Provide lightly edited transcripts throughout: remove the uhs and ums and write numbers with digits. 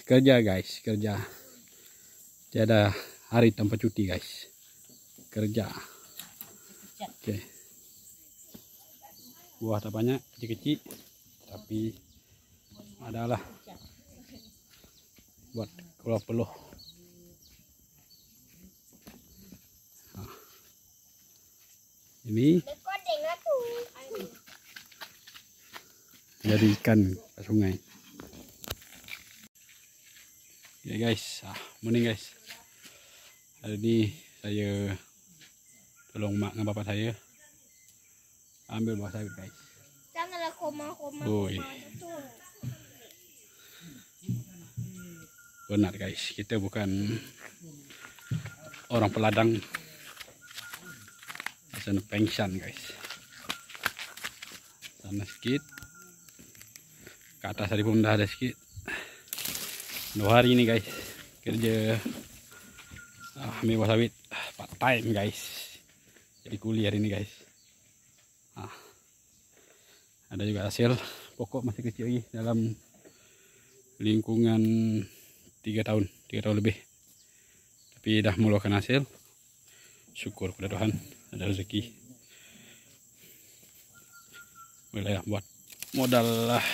Kerja guys, kerja. Tiada hari tanpa cuti guys. Kerja. Oke. Buah tak banyak, kecil-kecil, tapi adalah buat keluar peluh. Nah. Ini jadi ikan ke sungai. Ya guys, morning guys. Hari ini saya tolong mak dengan bapak saya ambil buah sawit guys. Janganlah koma-koma. Benar guys, kita bukan orang peladang. Sana pengsan guys. Sana sedikit. Ke atas tadi pun dah ada sedikit. 2 hari ini guys kerja ambil buah sawit part time guys. Jadi kuli hari ini guys. Ada juga hasil pokok masih kecil lagi dalam lingkungan 3 tahun lebih. Tapi dah mengeluarkan hasil. Syukur kepada Tuhan ada rezeki. Boleh buat modal lah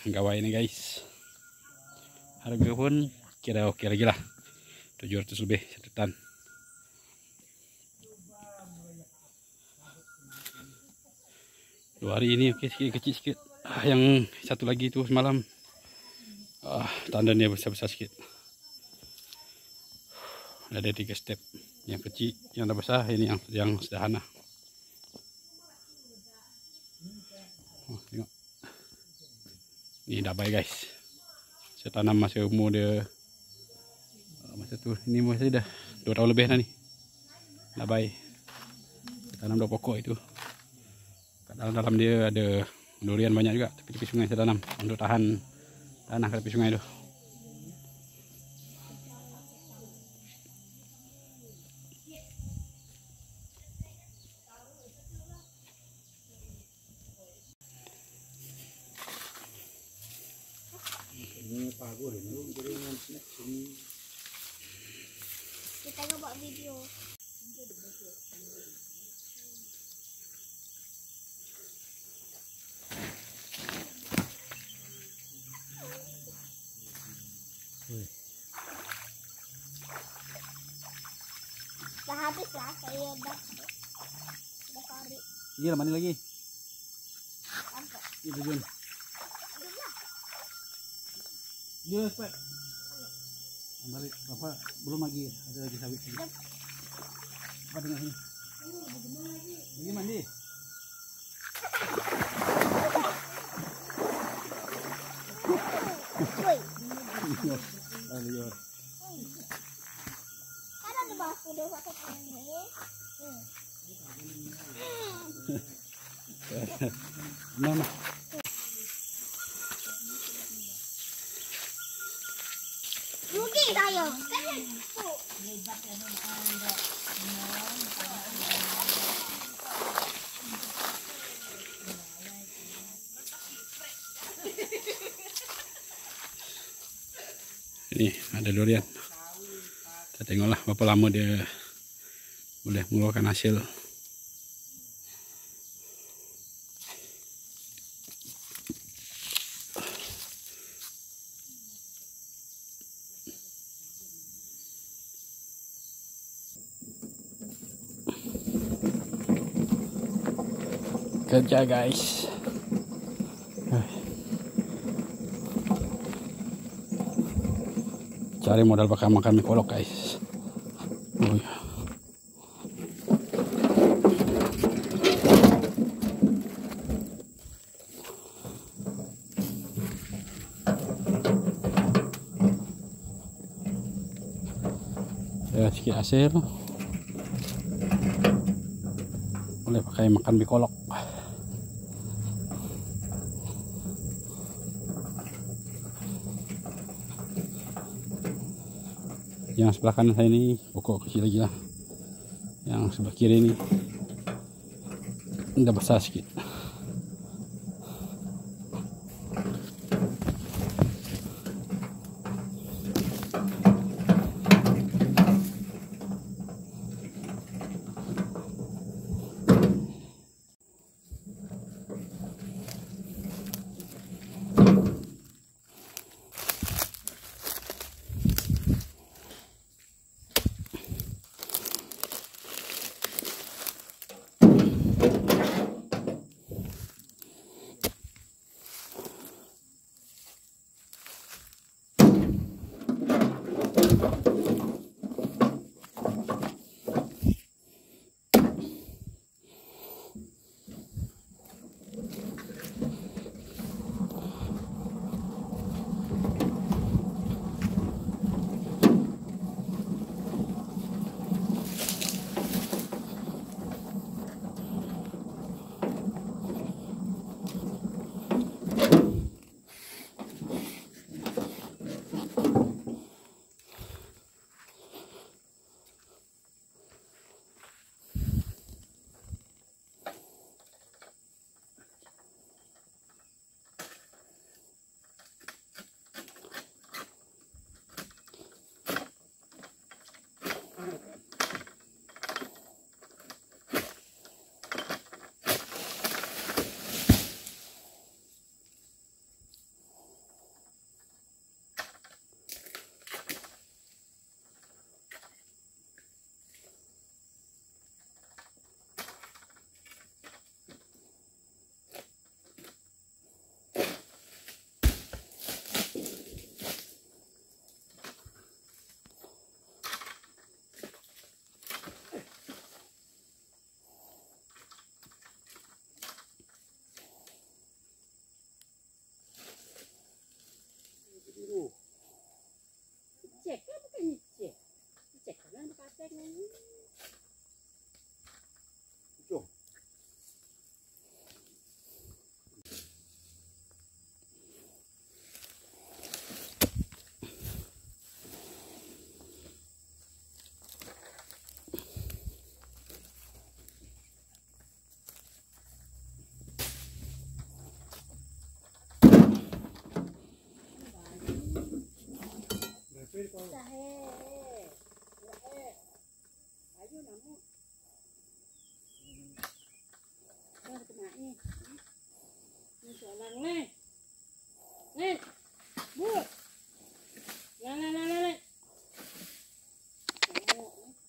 gawai ini guys. Harga pun kira oke lagi lah, 700 lebih 1 tan. Dua hari ini oke, kecil sikit. Yang satu lagi itu semalam tandanya besar-besar sikit. Ada 3 step, yang kecil, yang dah besar, ini yang sederhana. Tengok. Ini dah baik guys. Saya tanam masa umur dia masa tu, ini masa dah 2 tahun lebih dah ni. Dah baik. Saya tanam 2 pokok itu. Kat dalam dia ada durian banyak juga, tepi-tepi sungai saya tanam untuk tahan tanah kat tepi sungai tu. Kita tengok buat video. Dah habis lah, saya dah tarik. Iya, mana lagi? Angkat. Iya, tujuan. Iya, cepat. Balik, Bapak belum lagi, ada lagi sawit. Apa tengah sini? Pergi mandi. Woi. Lihat. Kan ada batu dia pakai ini. Mana? Rugi saya. Ini ada durian. Kita tengoklah berapa lama dia boleh mengeluarkan hasil. Kerja guys. Cari modal pakai makan mie kolok guys. Oh ya. Ya, sedikit hasil. Boleh pakai makan mie kolok. Yang sebelah kanan saya ini pokok kecil lagi lah. Yang sebelah kiri ini udah besar sedikit. Ini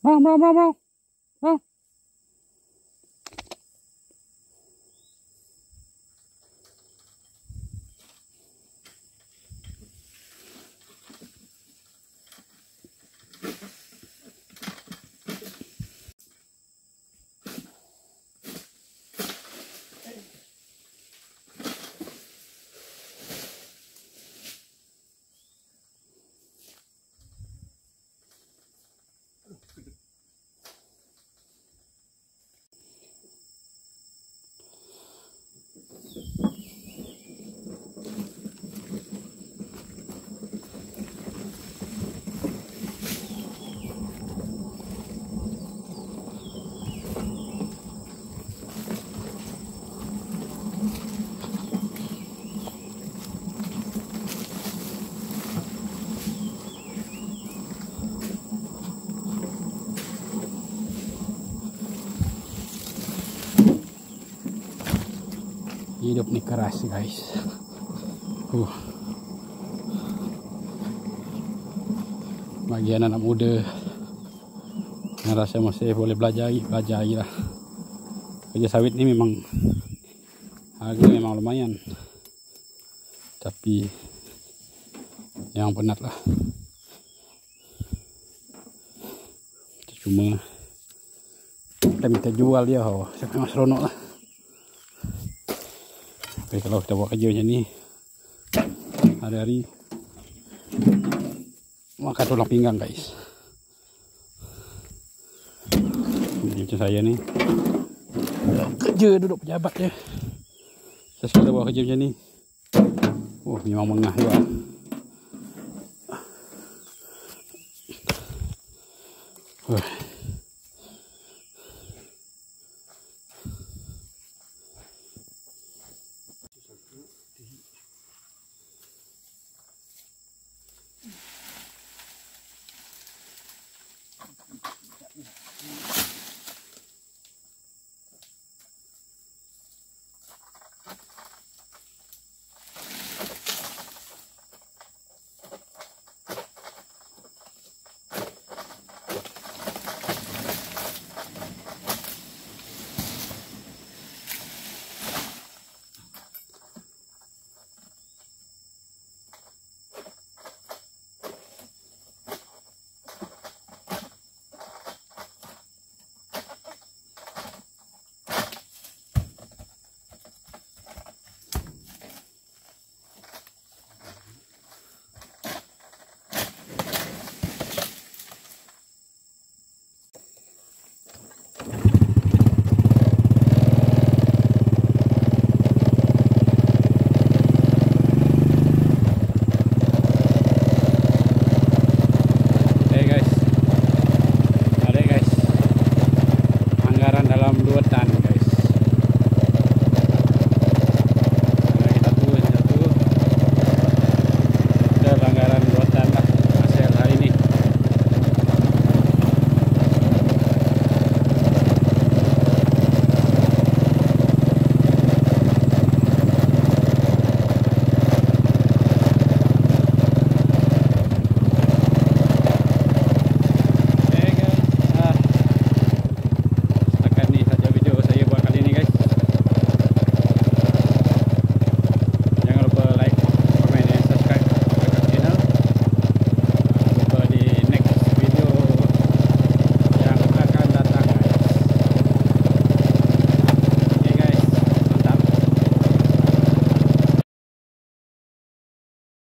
Bang, bang, bang, bang, bang. Hidup nih keras guys. Bagian anak muda yang rasa masih boleh belajar lagi lah. Kerja sawit ni memang harga memang lumayan, tapi yang penat lah. Cuma kita minta jual dia, saya memang seronok lah. Tapi kalau kita buat kerja macam ni hari-hari, makan tulang pinggang guys. Jadi macam saya ni kerja duduk pejabat je, saya sekadar buat kerja macam ni, memang mengah juga. Anggaran dalam 2 tan